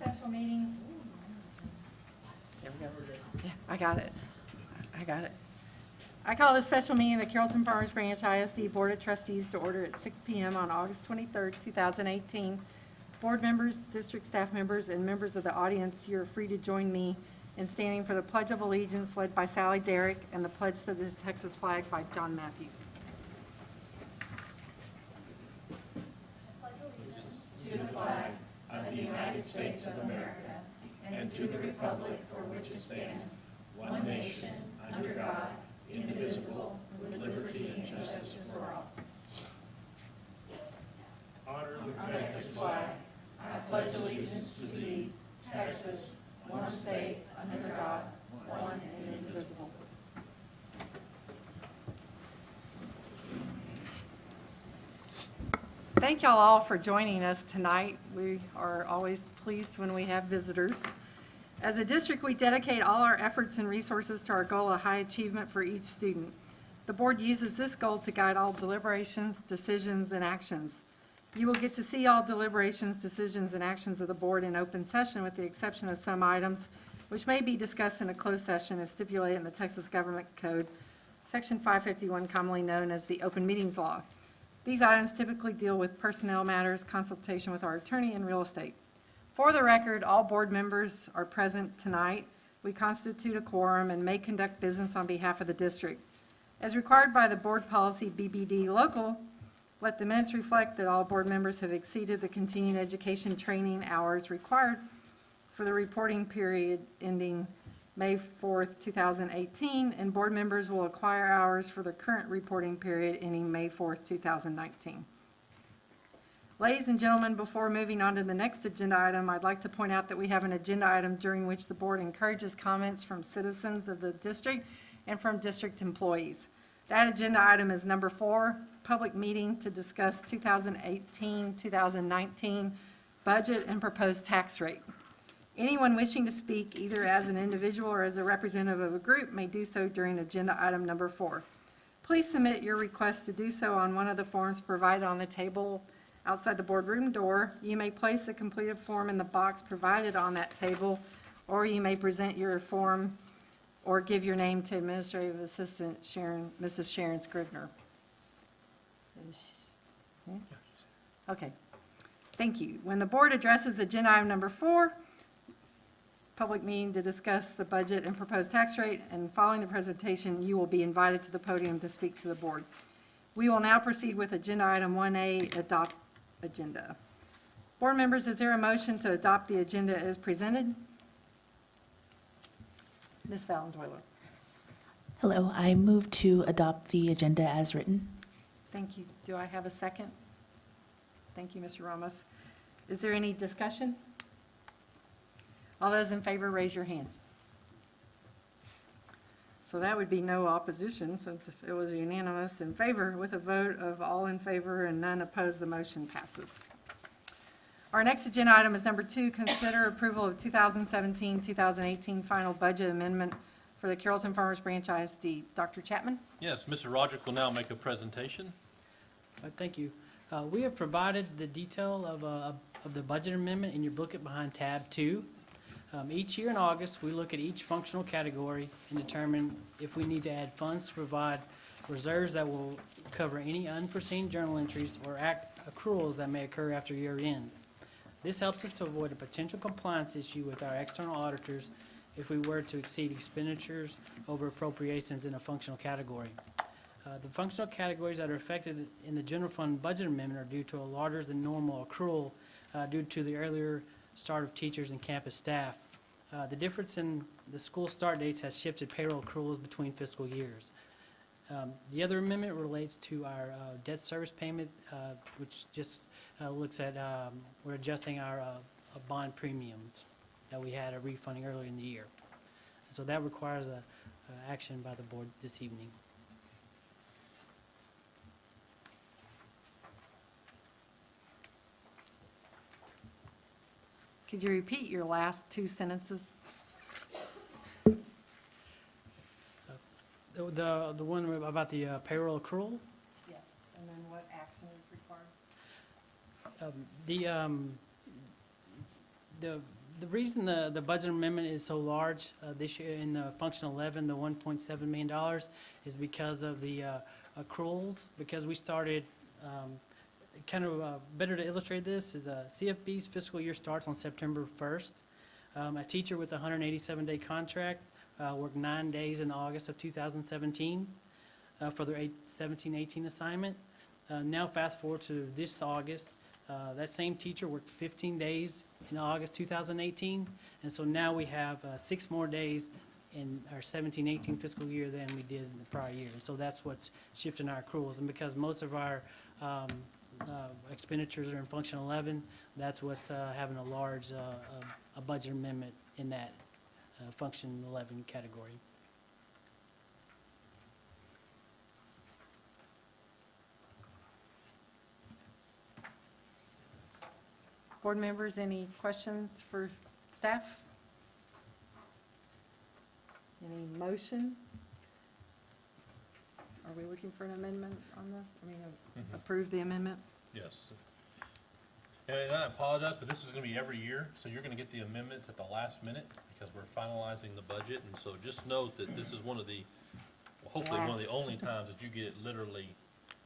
special meeting. There we go. Yeah, I got it. I call this special meeting of the Carrollton-Farmers Branch ISD Board of Trustees to order at 6 p.m. on August 23rd, 2018. Board members, district staff members, and members of the audience, you are free to join me in standing for the Pledge of Allegiance led by Sally Derrick and the Pledge to the Texas flag by John Matthews. To the flag of the United States of America and to the republic for which it stands, one nation, under God, indivisible, with liberty and justice for all. Honor the Texas flag. I pledge allegiance to thee, Texas, one state, under God, one and indivisible. Thank y'all all for joining us tonight. We are always pleased when we have visitors. As a district, we dedicate all our efforts and resources to our goal of high achievement for each student. The board uses this goal to guide all deliberations, decisions, and actions. You will get to see all deliberations, decisions, and actions of the board in open session with the exception of some items which may be discussed in a closed session as stipulated in the Texas Government Code, Section 551, commonly known as the Open Meetings Law. These items typically deal with personnel matters, consultation with our attorney, and real estate. For the record, all board members are present tonight. We constitute a quorum and may conduct business on behalf of the district. As required by the board policy BBD local, let the minutes reflect that all board members have exceeded the continuing education training hours required for the reporting period ending May 4th, 2018, and board members will acquire hours for the current reporting period ending May 4th, 2019. Ladies and gentlemen, before moving on to the next agenda item, I'd like to point out that we have an agenda item during which the board encourages comments from citizens of the district and from district employees. That agenda item is number 4, public meeting to discuss 2018-2019 budget and proposed tax rate. Anyone wishing to speak, either as an individual or as a representative of a group, may do so during agenda item number 4. Please submit your request to do so on one of the forms provided on the table outside the boardroom door. You may place the completed form in the box provided on that table, or you may present your form or give your name to Administrative Assistant Mrs. Sharon Scribner. Okay, thank you. When the board addresses agenda item number 4, public meeting to discuss the budget and proposed tax rate, and following the presentation, you will be invited to the podium to speak to the board. We will now proceed with agenda item 1A, adopt agenda. Board members, is there a motion to adopt the agenda as presented? Ms. Valenzuela. Hello, I move to adopt the agenda as written. Thank you. Do I have a second? Thank you, Mr. Ramos. Is there any discussion? All those in favor, raise your hand. So that would be no opposition since it was unanimous in favor. With a vote of all in favor and none opposed, the motion passes. Our next agenda item is number 2, consider approval of 2017-2018 final budget amendment for the Carrollton-Farmers Branch ISD. Dr. Chapman? Yes, Mr. Roderick will now make a presentation. Thank you. We have provided the detail of the budget amendment in your booklet behind tab 2. Each year in August, we look at each functional category and determine if we need to add funds to provide reserves that will cover any unforeseen journal entries or accruals that may occur after year end. This helps us to avoid a potential compliance issue with our external auditors if we were to exceed expenditures over appropriations in a functional category. The functional categories that are affected in the general fund budget amendment are due to a larger than normal accrual due to the earlier start of teachers and campus staff. The difference in the school start dates has shifted payroll accruals between fiscal years. The other amendment relates to our debt service payment, which just looks at, we're adjusting our bond premiums that we had a refunding earlier in the year. So that requires a action by the board this evening. Could you repeat your last 2 sentences? The one about the payroll accrual? Yes. And then what action is required? The The reason the budget amendment is so large this year in the Function 11, the $1.7 million, is because of the accruals, because we started, better to illustrate this is CFB's fiscal year starts on September 1st. A teacher with a 187-day contract worked 9 days in August of 2017 for their 17-18 assignment. Now fast forward to this August, that same teacher worked 15 days in August 2018, and so now we have 6 more days in our 17-18 fiscal year than we did in the prior year. And so that's what's shifting our accruals, and because most of our expenditures are in Function 11, that's what's having a large a budget amendment in that Function 11 category. Board members, any questions for staff? Any motion? Are we looking for an amendment on approve the amendment? Yes. And I apologize, but this is gonna be every year, so you're gonna get the amendments at the last minute because we're finalizing the budget. And so just note that this is one of the, well, hopefully one of the Last. only times that you get it literally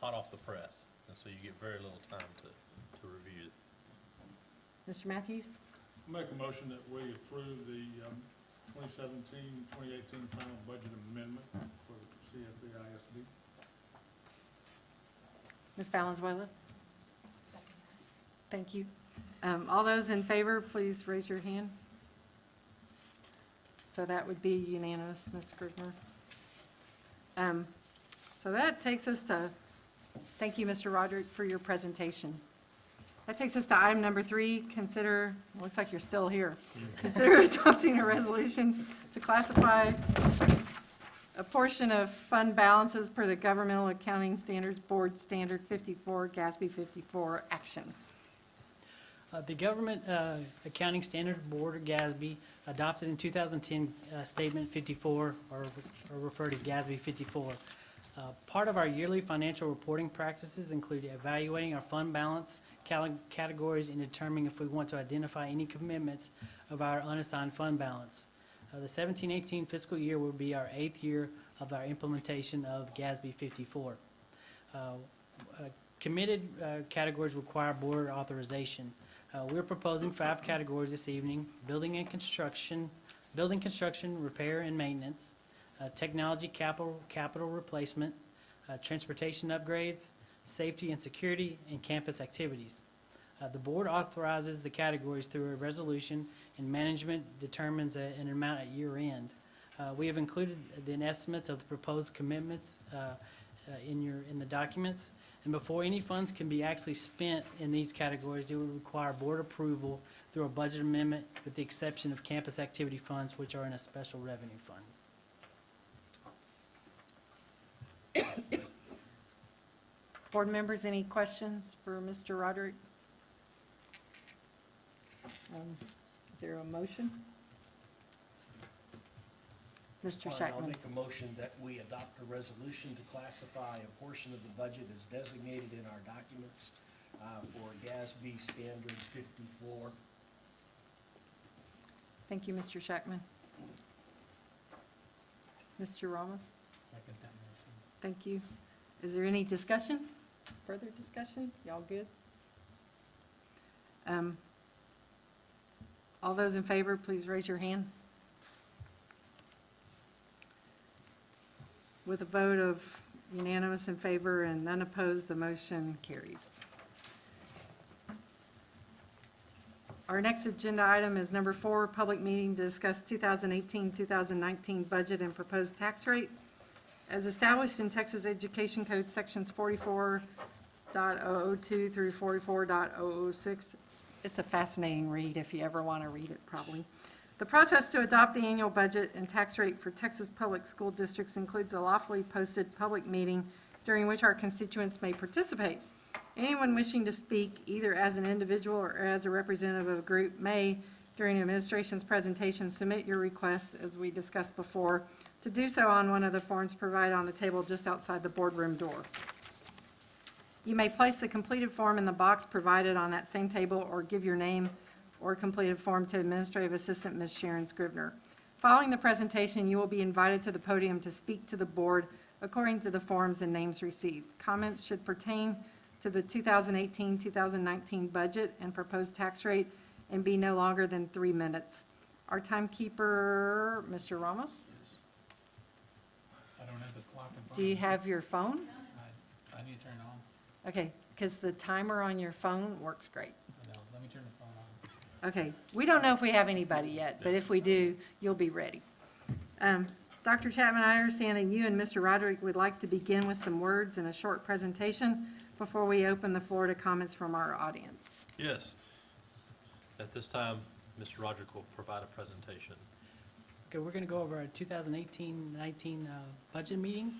hot off the press. And so you get very little time to review it. Mr. Matthews? Make a motion that we approve the 2017-2018 final budget amendment for the CFBISD. Ms. Valenzuela? Thank you. All those in favor, please raise your hand. So that would be unanimous, Ms. Scribner. So that takes us to, thank you, Mr. Roderick, for your presentation. That takes us to item number 3, consider, looks like you're still here. Consider adopting a resolution to classify a portion of fund balances per the Governmental Accounting Standards Board Standard 54, GASB 54 action. The Government Accounting Standard Board, or GASB, adopted in 2010 Statement 54, or referred as GASB 54. Part of our yearly financial reporting practices include evaluating our fund balance categories and determining if we want to identify any commitments of our unassigned fund balance. The 17-18 fiscal year will be our 8th year of our implementation of GASB 54. Committed categories require board authorization. We're proposing 5 categories this evening: building construction, repair and maintenance, technology capital replacement, transportation upgrades, safety and security, and campus activities. The board authorizes the categories through a resolution, and management determines an amount at year end. We have included the estimates of the proposed commitments in the documents, and before any funds can be actually spent in these categories, it would require board approval through a budget amendment, with the exception of campus activity funds, which are in a special revenue fund. Board members, any questions for Mr. Roderick? Is there a motion? Mr. Fine, I'll Shackman? make a motion that we adopt a resolution to classify a portion of the budget as designated in our documents for GASB Standard 54. Thank you, Mr. Shackman. Mr. Ramos? Second that motion. Thank you. Is there any discussion? Further discussion? Y'all good? All those in favor, please raise your hand. With a vote of unanimous in favor and none opposed, the motion carries. Our next agenda item is number 4, public meeting to discuss 2018-2019 budget and proposed tax rate. As established in Texas Education Code Sections 44.002 through 44.006, it's a fascinating read if you ever want to read it, probably. The process to adopt the annual budget and tax rate for Texas public school districts includes a lawfully posted public meeting during which our constituents may participate. Anyone wishing to speak, either as an individual or as a representative of a group, may, during administration's presentation, submit your request, as we discussed before, to do so on one of the forms provided on the table just outside the boardroom door. You may place the completed form in the box provided on that same table or give your name or completed form to Administrative Assistant Ms. Sharon Scribner. Following the presentation, you will be invited to the podium to speak to the board according to the forms and names received. Comments should pertain to the 2018-2019 budget and proposed tax rate and be no longer than 3 minutes. Our timekeeper, Mr. Ramos, I don't have the clock in front of do me. you have your phone? I need to turn it on. Okay, because the timer on your phone works great. I know. Let me turn the phone on. Okay, we don't know if we have anybody yet, but if we do, you'll be ready. Dr. Chapman, I understand that you and Mr. Roderick would like to begin with some words and a short presentation before we open the floor to comments from our audience. Yes. At this time, Mr. Roderick will provide a presentation. Okay, we're going to go over our 2018-19 budget meeting.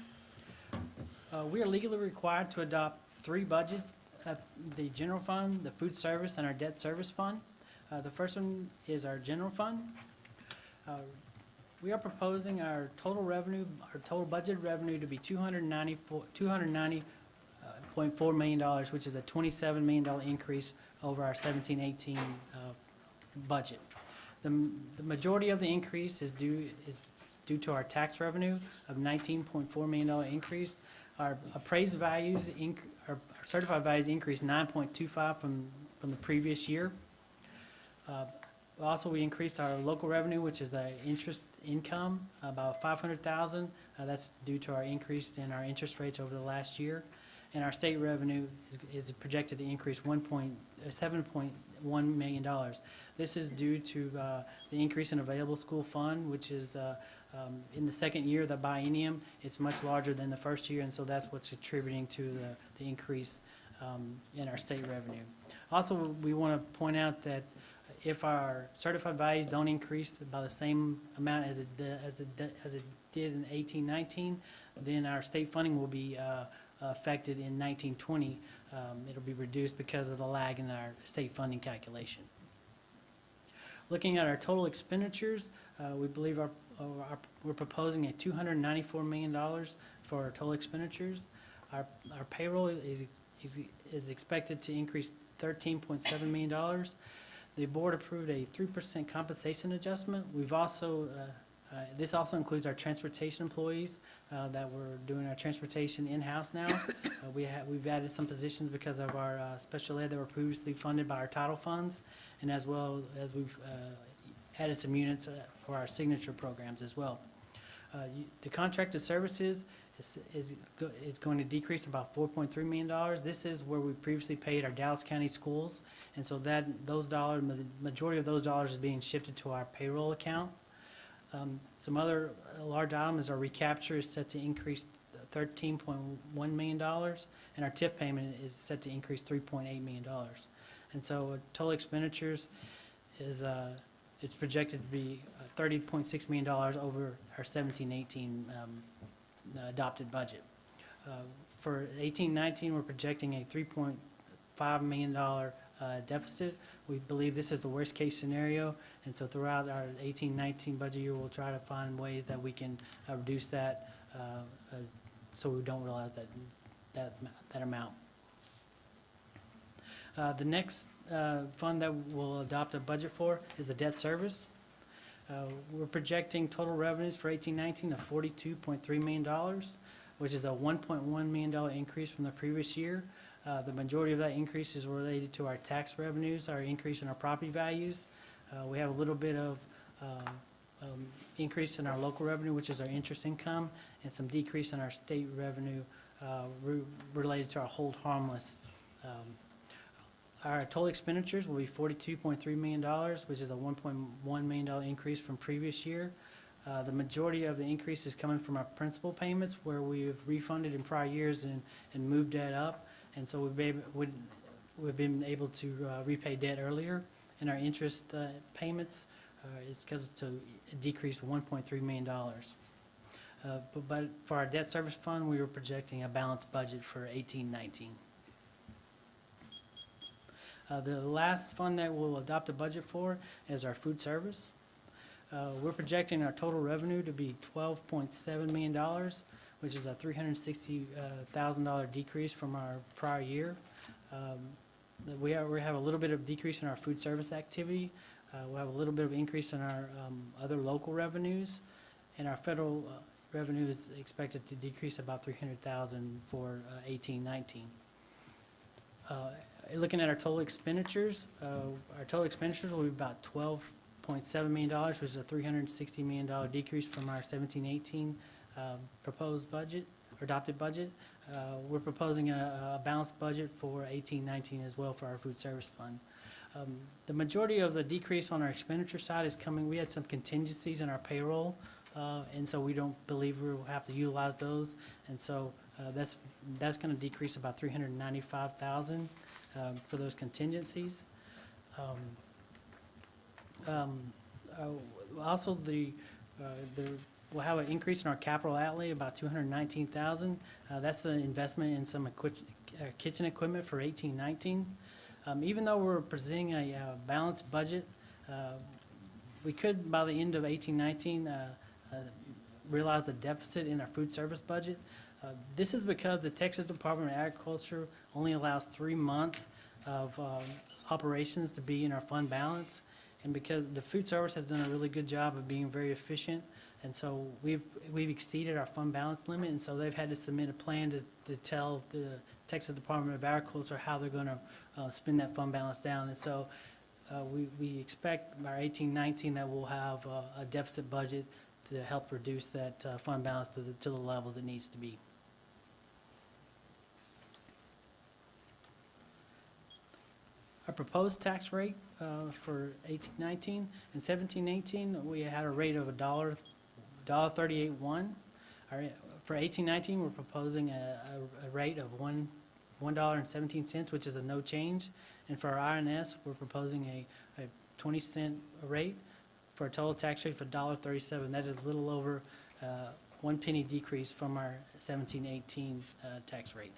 We are legally required to adopt 3 budgets, the general fund, the food service, and our debt service fund. The first one is our general fund. We are proposing our total revenue, our total budget revenue to be $290.4 million, which is a $27 million increase over our 17-18 budget. The majority of the increase is due to our tax revenue of $19.4 million increase. Our appraised values, our certified values increased 9.25 from the previous year. Also, we increased our local revenue, which is the interest income, about $500,000. That's due to our increase in our interest rates over the last year. And our state revenue is projected to increase $7.1 million. This is due to the increase in available school fund, which is in the second year of the biennium. It's much larger than the first year, and so that's what's contributing to the increase in our state revenue. Also, we want to point out that if our certified values don't increase by the same amount as it did in 18-19, then our state funding will be affected in 19-20. It'll be reduced because of the lag in our state funding calculation. Looking at our total expenditures, we believe we're proposing a $294 million for our total expenditures. Our payroll is expected to increase $13.7 million. The board approved a 3% compensation adjustment. We've also, this also includes our transportation employees that we're doing our transportation in-house now. We've added some positions because of our special ed that were previously funded by our title funds, and as well as we've added some units for our signature programs as well. The contracted services is going to decrease about $4.3 million. This is where we previously paid our Dallas County schools, and so the majority of those dollars is being shifted to our payroll account. Some other large items, our recapture is set to increase $13.1 million, and our TIF payment is set to increase $3.8 million. And so total expenditures is it's projected to be $30.6 million over our 17-18 adopted budget. For 18-19, we're projecting a $3.5 million deficit. We believe this is the worst case scenario, and so throughout our 18-19 budget year, we'll try to find ways that we can reduce that so we don't realize that amount. The next fund that we'll adopt a budget for is the debt service. We're projecting total revenues for 18-19 of $42.3 million, which is a $1.1 million increase from the previous year. The majority of that increase is related to our tax revenues, our increase in our property values. We have a little bit of increase in our local revenue, which is our interest income, and some decrease in our state revenue related to our hold harmless. Our total expenditures will be $42.3 million, which is a $1.1 million increase from previous year. The majority of the increase is coming from our principal payments, where we've refunded in prior years and moved debt up. And so we've been able to repay debt earlier. And our interest payments is scheduled to decrease $1.3 million. But for our debt service fund, we were projecting a balanced budget for 18-19. The last fund that we'll adopt a budget for is our food service. We're projecting our total revenue to be $12.7 million, which is a $360,000 decrease from our prior year. We have a little bit of decrease in our food service activity. We'll have a little bit of increase in our other local revenues, and our federal revenue is expected to decrease about $300,000 for 18-19. Looking at our total expenditures will be about $12.7 million, which is a $360 million decrease from our 17-18 proposed budget, or adopted budget. We're proposing a balanced budget for 18-19 as well for our food service fund. The majority of the decrease on our expenditure side is coming, we had some contingencies in our payroll, and so we don't believe we'll have to utilize those. And so that's going to decrease about $395,000 for those contingencies. Also, we'll have an increase in our capital outlay, about $219,000. That's the investment in some kitchen equipment for 18-19. Even though we're presenting a balanced budget, we could, by the end of 18-19, realize a deficit in our food service budget. This is because the Texas Department of Agriculture only allows 3 months of operations to be in our fund balance, and because the food service has done a really good job of being very efficient, and so we've exceeded our fund balance limit, and so they've had to submit a plan to tell the Texas Department of Agriculture how they're going to spend that fund balance down. And so we expect by 18-19 that we'll have a deficit budget to help reduce that fund balance to the levels it needs to be. Our proposed tax rate for 18-19 and 17-18, we had a rate of $1.38.1. For 18-19, we're proposing a rate of $1.17, which is a no change. And for our INS, we're proposing a 20-cent rate for a total tax rate of $1.37. That is a little over 1 penny decrease from our 17-18 tax rate.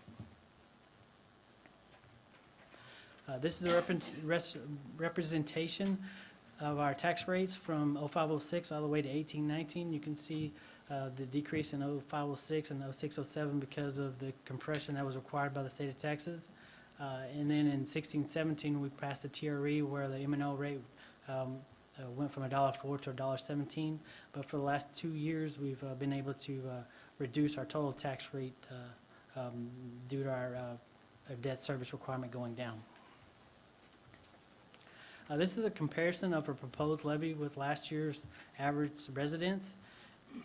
This is a representation of our tax rates from 05-06 all the way to 18-19. You can see the decrease in 05-06 and 06-07 because of the compression that was required by the state of Texas. And then in 16-17, we passed the TRE where the M&O rate went from $1.04 to $1.17. But for the last 2 years, we've been able to reduce our total tax rate due to our debt service requirement going down. This is a comparison of a proposed levy with last year's average residents.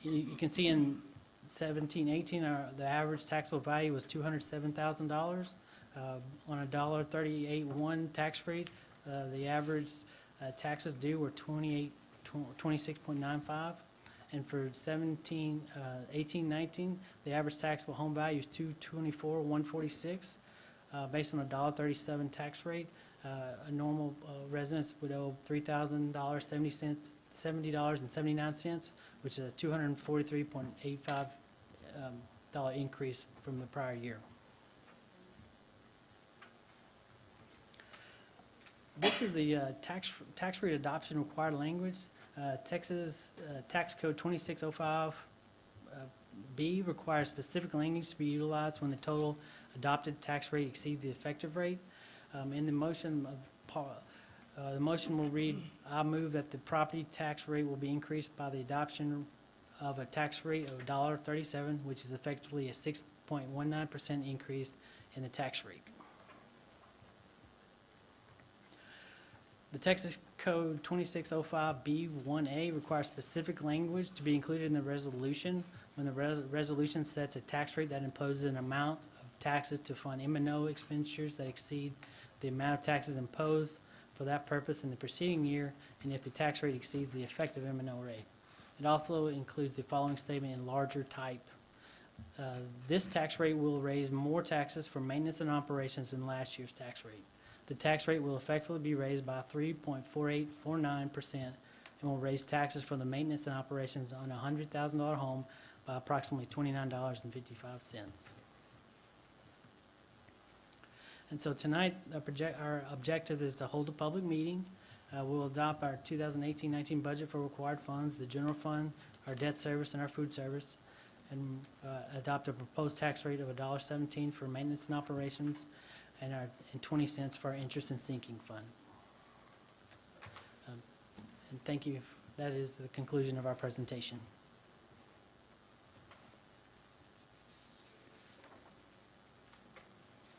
You can see in 17-18, the average taxable value was $207,000. On a $1.38.1 tax rate, the average taxes due were $26.95. And for 18-19, the average taxable home value is $224,146. Based on a $1.37 tax rate, a normal resident would owe $3,070.79, which is a $243.85 increase from the prior year. This is the tax rate adoption required language. Texas Tax Code 2605B requires specific language to be utilized when the total adopted tax rate exceeds the effective rate. In the motion, the motion will read, I move that the property tax rate will be increased by the adoption of a tax rate of $1.37, which is effectively a 6.19% increase in the tax rate. The Texas Code 2605B1A requires specific language to be included in the resolution when the resolution sets a tax rate that imposes an amount of taxes to fund M&O expenditures that exceed the amount of taxes imposed for that purpose in the preceding year, and if the tax rate exceeds the effective M&O rate. It also includes the following statement in larger type. This tax rate will raise more taxes for maintenance and operations than last year's tax rate. The tax rate will effectively be raised by 3.4849% and will raise taxes for the maintenance and operations on a $100,000 home by approximately $29.55. And so tonight, our objective is to hold a public meeting. We'll adopt our 2018-19 budget for required funds, the general fund, our debt service, and our food service, and adopt a proposed tax rate of $1.17 for maintenance and operations. and 20 cents for our interest and sinking fund. And thank you. That is the conclusion of our presentation.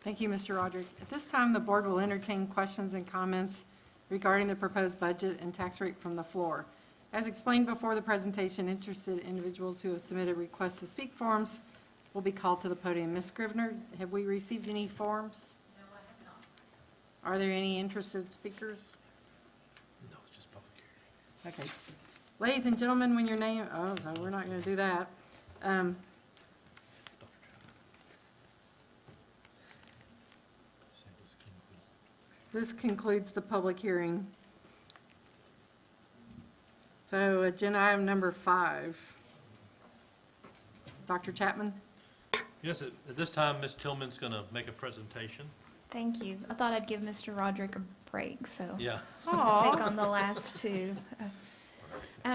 Thank you, Mr. Roderick. At this time, the board will entertain questions and comments regarding the proposed budget and tax rate from the floor. As explained before the presentation, interested individuals who have submitted requests to speak forms will be called to the podium. Ms. Scrivener, have we received any forms? No, I have not. Are there any interested speakers? No, it's just public hearing. Okay. Ladies and gentlemen, when your name, oh, so we're not going to do that. Dr. This concludes the public hearing. So agenda item number 5. Dr. Chapman? Yes, at this time, Ms. Tillman's going to make a presentation. Thank you. I thought I'd give Mr. Roderick a break, so Yeah. Aw. take on the last two.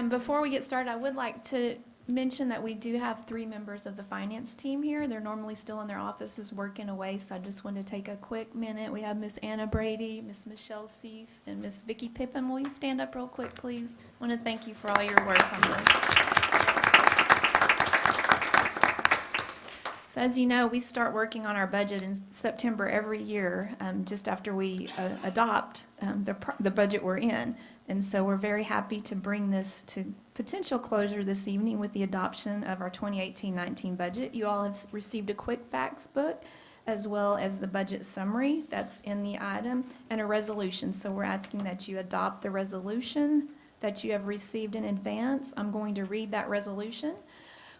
Before we get started, I would like to mention that we do have 3 members of the finance team here. They're normally still in their offices working away, so I just wanted to take a quick minute. We have Miss Anna Brady, Miss Michelle Cease, and Miss Vicki Pippin. Will you stand up real quick, please? I want to thank you for all your work on this. So as you know, we start working on our budget in September every year, just after we adopt the budget we're in. And so we're very happy to bring this to potential closure this evening with the adoption of our 2018-19 budget. You all have received a quick facts book as well as the budget summary that's in the item and a resolution. So we're asking that you adopt the resolution that you have received in advance. I'm going to read that resolution.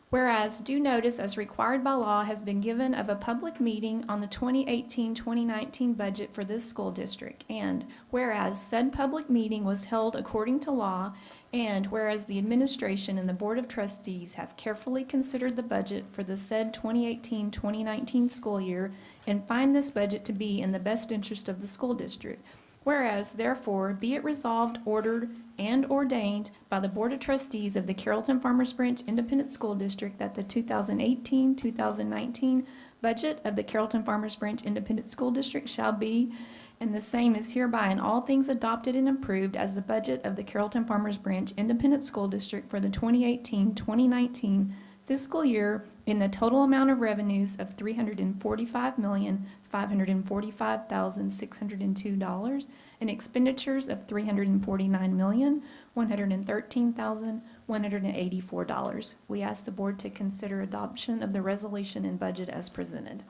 Whereas due notice as required by law has been given of a public meeting on the 2018-2019 budget for this school district, and whereas said public meeting was held according to law, and whereas the administration and the Board of Trustees have carefully considered the budget for the said 2018-2019 school year and find this budget to be in the best interest of the school district. Whereas, therefore, be it resolved, ordered, and ordained by the Board of Trustees of the Carrollton-Farmers Branch Independent School District that the 2018-2019 budget of the Carrollton-Farmers Branch Independent School District shall be, and the same is hereby in all things adopted and approved as the budget of the Carrollton-Farmers Branch Independent School District for the 2018-2019 fiscal year in the total amount of revenues of $345,545,602 and expenditures of $349,113,184. We ask the board to consider adoption of the resolution and budget as presented.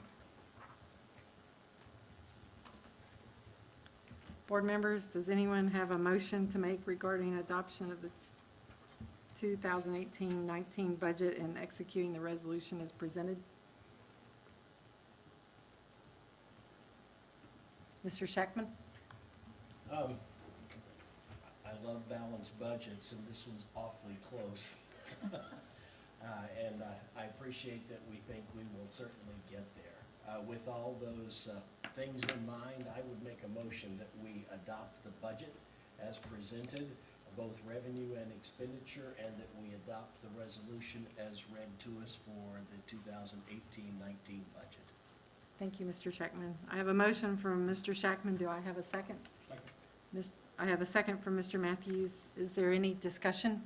Board members, does anyone have a motion to make regarding adoption of the 2018-19 budget and executing the resolution as presented? Mr. Scheckman? I love balanced budgets, and this one's awfully close. And I appreciate that we think we will certainly get there. With all those things in mind, I would make a motion that we adopt the budget as presented, both revenue and expenditure, and that we adopt the resolution as read to us for the 2018-19 budget. Thank you, Mr. Scheckman. I have a motion from Mr. Scheckman. Do I have a second? I have a second from Mr. Matthews. Is there any discussion?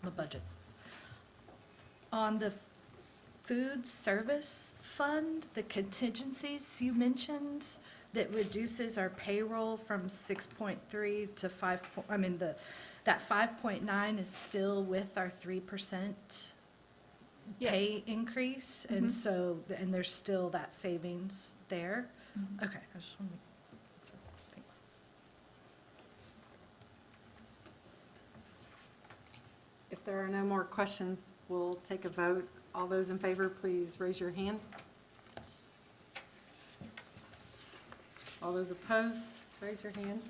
The budget. On the food service fund, the contingencies you mentioned that reduces our payroll from 6.3 to 5, that 5.9 is still with our 3% pay increase, and so, and there's still that savings there? Okay, I just want to make sure. Thanks. If there are no more questions, we'll take a vote. All those in favor, please raise your hand. All those opposed, raise your hand.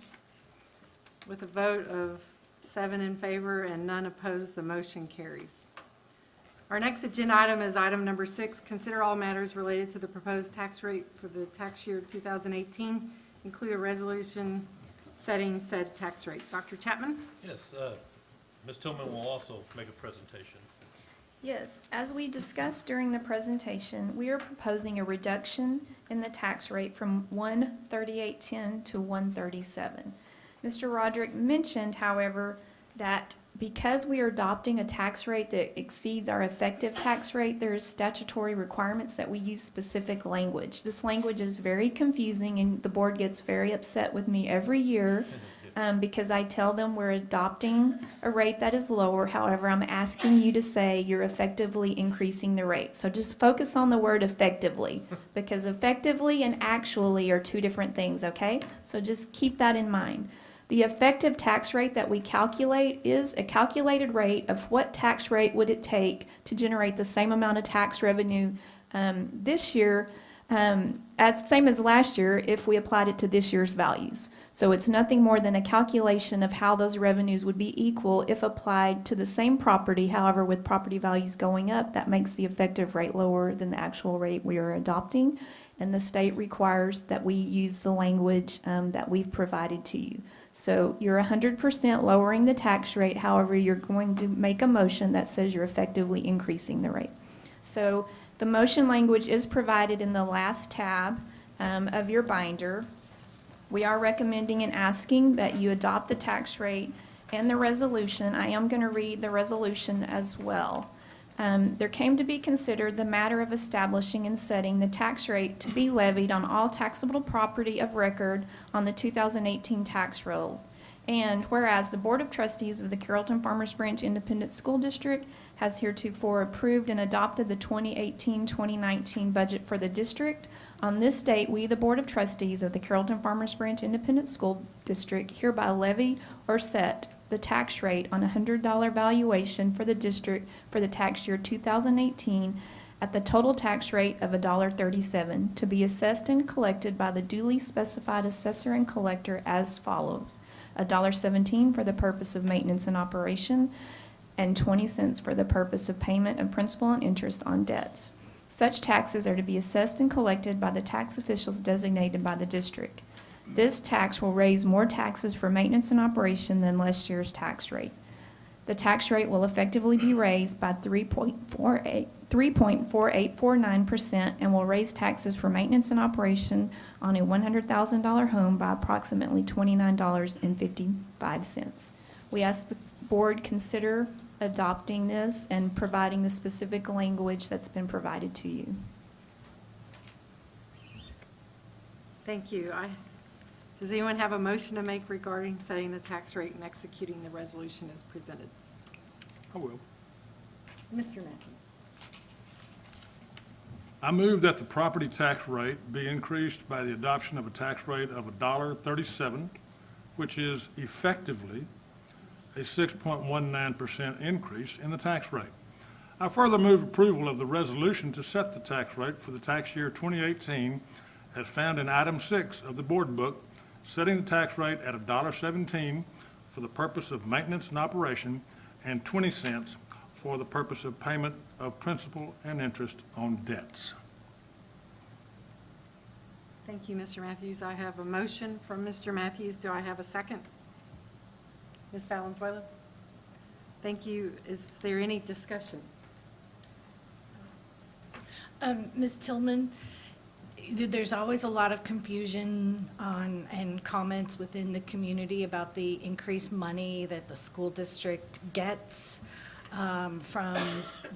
With a vote of 7 in favor and none opposed, the motion carries. Our next agenda item is item number 6. Consider all matters related to the proposed tax rate for the tax year 2018, include a resolution setting said tax rate. Dr. Chapman? Yes, Ms. Tillman will also make a presentation. Yes, as we discussed during the presentation, we are proposing a reduction in the tax rate from 138.10 to 137. Mr. Roderick mentioned, however, that because we are adopting a tax rate that exceeds our effective tax rate, there is statutory requirements that we use specific language. This language is very confusing, and the board gets very upset with me every year because I tell them we're adopting a rate that is lower. However, I'm asking you to say you're effectively increasing the rate. So just focus on the word effectively, because effectively and actually are two different things, okay? So just keep that in mind. The effective tax rate that we calculate is a calculated rate of what tax rate would it take to generate the same amount of tax revenue this year, as same as last year if we applied it to this year's values. So it's nothing more than a calculation of how those revenues would be equal if applied to the same property. However, with property values going up, that makes the effective rate lower than the actual rate we are adopting. And the state requires that we use the language that we've provided to you. So you're 100% lowering the tax rate. However, you're going to make a motion that says you're effectively increasing the rate. So the motion language is provided in the last tab of your binder. We are recommending and asking that you adopt the tax rate and the resolution. I am going to read the resolution as well. There came to be considered the matter of establishing and setting the tax rate to be levied on all taxable property of record on the 2018 tax roll. And whereas the Board of Trustees of the Carrollton-Farmers Branch Independent School District has heretofore approved and adopted the 2018-2019 budget for the district, on this date, we, the Board of Trustees of the Carrollton-Farmers Branch Independent School District, hereby levy or set the tax rate on a $100 valuation for the district for the tax year 2018 at the total tax rate of $1.37 to be assessed and collected by the duly specified assessor and collector as follows: $1.17 for the purpose of maintenance and operation, and 20 cents for the purpose of payment of principal and interest on debts. Such taxes are to be assessed and collected by the tax officials designated by the district. This tax will raise more taxes for maintenance and operation than last year's tax rate. The tax rate will effectively be raised by 3.4849% and will raise taxes for maintenance and operation on a $100,000 home by approximately $29.55. We ask the board consider adopting this and providing the specific language that's been provided to you. Thank you. Does anyone have a motion to make regarding setting the tax rate and executing the resolution as presented? I will. Mr. Matthews. I move that the property tax rate be increased by the adoption of a tax rate of $1.37, which is effectively a 6.19% increase in the tax rate. I further move approval of the resolution to set the tax rate for the tax year 2018 as found in item 6 of the board book, setting the tax rate at $1.17 for the purpose of maintenance and operation and 20 cents for the purpose of payment of principal and interest on debts. Thank you, Mr. Matthews. I have a motion from Mr. Matthews. Do I have a second? Ms. Valenzuela? Thank you. Is there any discussion? Ms. Tillman, there's always a lot of confusion and comments within the community about the increased money that the school district gets from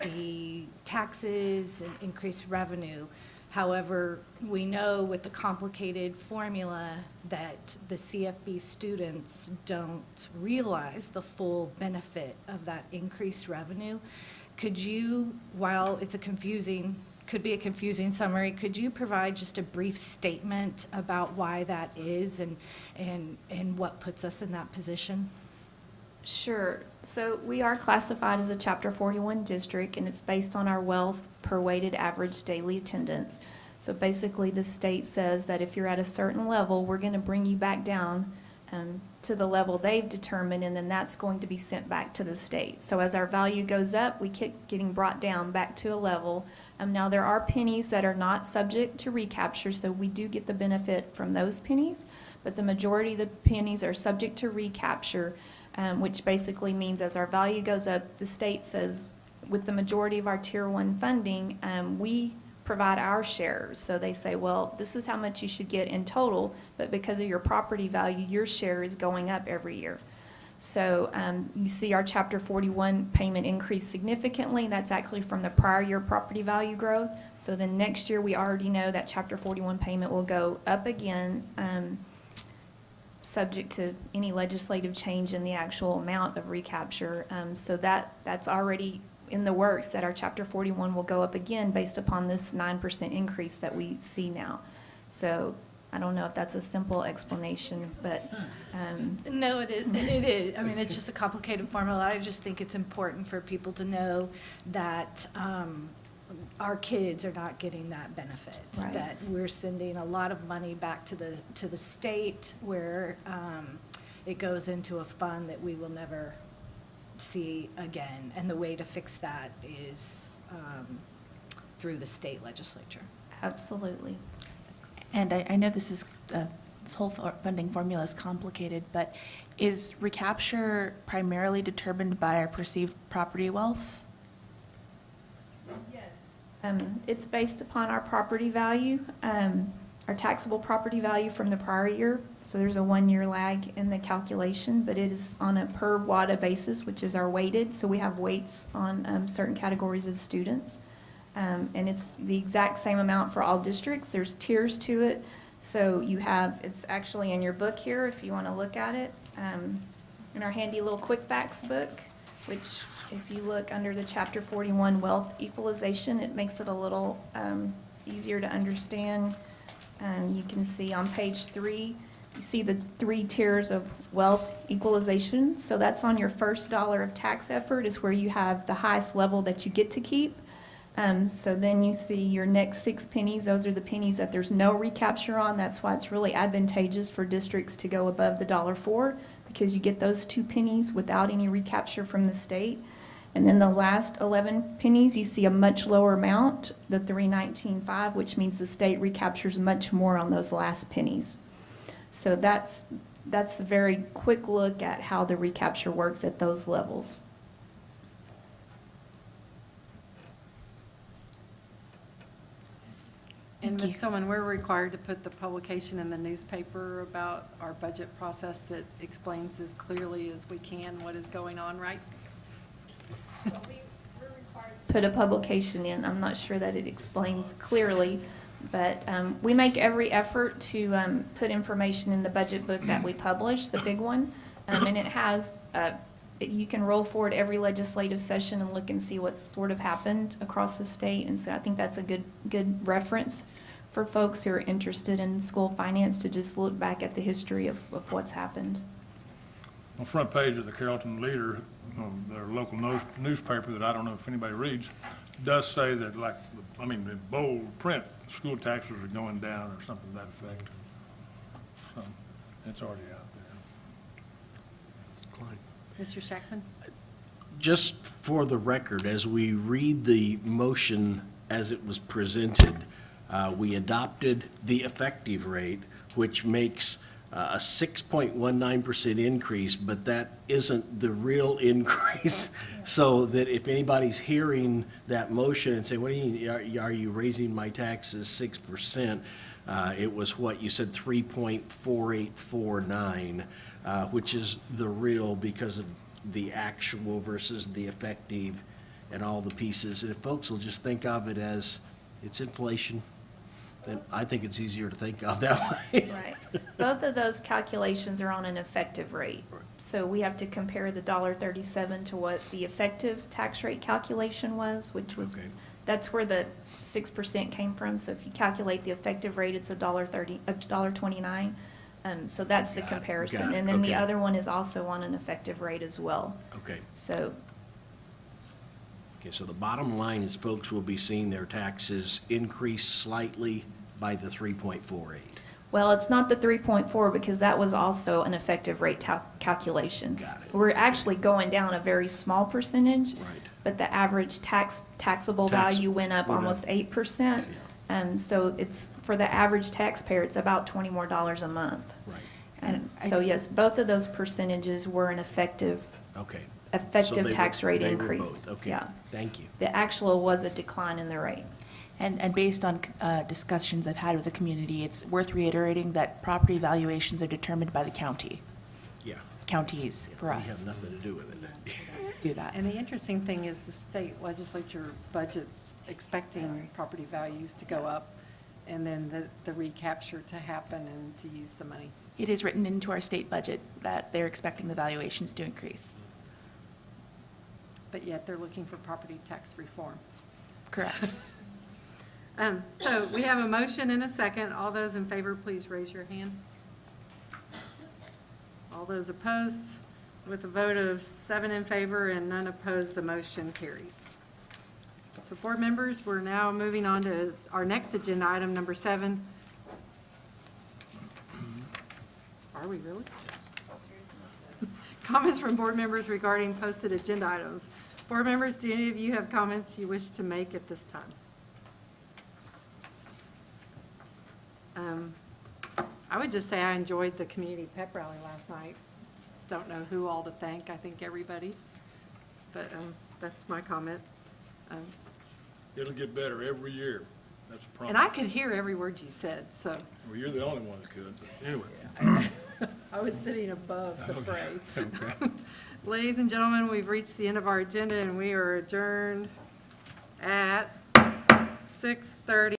the taxes and increased revenue. However, we know with the complicated formula that the CFB students don't realize the full benefit of that increased revenue. Could you, while it's could be a confusing summary, could you provide just a brief statement about why that is and what puts us in that position? Sure. So we are classified as a Chapter 41 district, and it's based on our wealth per weighted average daily attendance. So basically, the state says that if you're at a certain level, we're going to bring you back down to the level they've determined, and then that's going to be sent back to the state. So as our value goes up, we keep getting brought down back to a level. Now, there are pennies that are not subject to recapture, so we do get the benefit from those pennies, but the majority of the pennies are subject to recapture, which basically means as our value goes up, the state says, with the majority of our Tier 1 funding, we provide our shares. So they say, well, this is how much you should get in total, but because of your property value, your share is going up every year. So you see our Chapter 41 payment increase significantly. That's actually from the prior year property value growth. So then next year, we already know that Chapter 41 payment will go up again, subject to any legislative change in the actual amount of recapture. So that's already in the works, that our Chapter 41 will go up again based upon this 9% increase that we see now. So I don't know if that's a simple explanation, but No, it is. I mean, it's just a complicated formula. I just think it's important for people to know that our kids are not getting that benefit. Right. That we're sending a lot of money back to the state, where it goes into a fund that we will never see again. And the way to fix that is through the state legislature. absolutely. And I know this whole funding formula is complicated, but is recapture primarily determined by our perceived property wealth? It's based upon our property value, our taxable property value from the prior year. So there's a 1-year lag in the calculation, but it is on a per WADA basis, which is our weighted. So we have weights on certain categories of students. And it's the exact same amount for all districts. There's tiers to it. So you have, it's actually in your book here if you want to look at it, in our handy little quick facts book, which if you look under the Chapter 41 wealth equalization, it makes it a little easier to understand. You can see on page 3, you see the 3 tiers of wealth equalization. So that's on your first dollar of tax effort is where you have the highest level that you get to keep. So then you see your next 6 pennies. Those are the pennies that there's no recapture on. That's why it's really advantageous for districts to go above the $1.04, because you get those 2 pennies without any recapture from the state. And then the last 11 pennies, you see a much lower amount, the 319.5, which means the state recaptures much more on those last pennies. So that's a very quick look at how the recapture works at those levels. And Ms. Tillman, we're required to put the publication in the newspaper about our budget process that explains as clearly as we can what is going on, right? Put a publication in. I'm not sure that it explains clearly, but we make every effort to put information in the budget book that we publish, the big one, and it has, you can roll forward every legislative session and look and see what's sort of happened across the state, and so I think that's a good reference for folks who are interested in school finance to just look back at the history of what's happened. On the front page of the Carrollton Leader, their local newspaper that I don't know if anybody reads, does say that, like, in bold print, school taxes are going down or something to that effect. So it's already out there. Mr. Shackman? Just for the record, as we read the motion as it was presented, we adopted the effective rate, which makes a 6.19% increase, but that isn't the real increase. So that if anybody's hearing that motion and say, what do you mean, are you raising my taxes 6%? It was what you said, 3.4849, which is the real because of the actual versus the effective and all the pieces. And if folks will just think of it as it's inflation, then I think it's easier to think of that way. Right. Both of those calculations are on an effective rate. So we have to compare the $1.37 to what the effective tax rate calculation was, which was, Okay. that's where the 6% came from. So if you calculate the effective rate, it's $1.29. So that's the Got it, comparison. got it, And then the okay. other one is also on an effective rate as well. Okay. So Okay, so the bottom line is folks will be seeing their taxes increase slightly by the 3.48. well, it's not the 3.4 because that was also an effective rate calculation. Got it. We're actually going down a very small percentage. Right. But the average taxable value went up almost 8%. So it's, for the average taxpayer, it's about $20 more a month. Right. And so yes, both of those percentages were an effective Okay. effective they tax were- rate they were increase. both. Okay. Yeah. Thank you. The actual was a decline in the rate. And based on discussions I've had with the community, it's worth reiterating that property valuations are determined by the county, Yeah. counties for We us have nothing to do with it. do that. And the interesting thing is the state legislature budget's expecting property values to go up, and then the recapture to happen and to use the money. It is written into our state budget that they're expecting the valuations to increase. But yet they're looking for property tax reform. Correct. So we have a motion and a second. All those in favor, please raise your hand. All those opposed, with a vote of 7 in favor and none opposed, the motion carries. So board members, we're now moving on to our next agenda item, number 7. Are we really? Comments from board members regarding posted agenda items. Board members, do any of you have comments you wish to make at this time? I would just say I enjoyed the community pep rally last night. Don't know who all to thank, I think everybody, but that's my comment. It'll get better every year. That's a promise. And I could hear every word you said, so Well, you're the only one that could, but anyway. I was sitting above the fray. Okay. Ladies and gentlemen, we've reached the end of our agenda and we are adjourned at 6:30.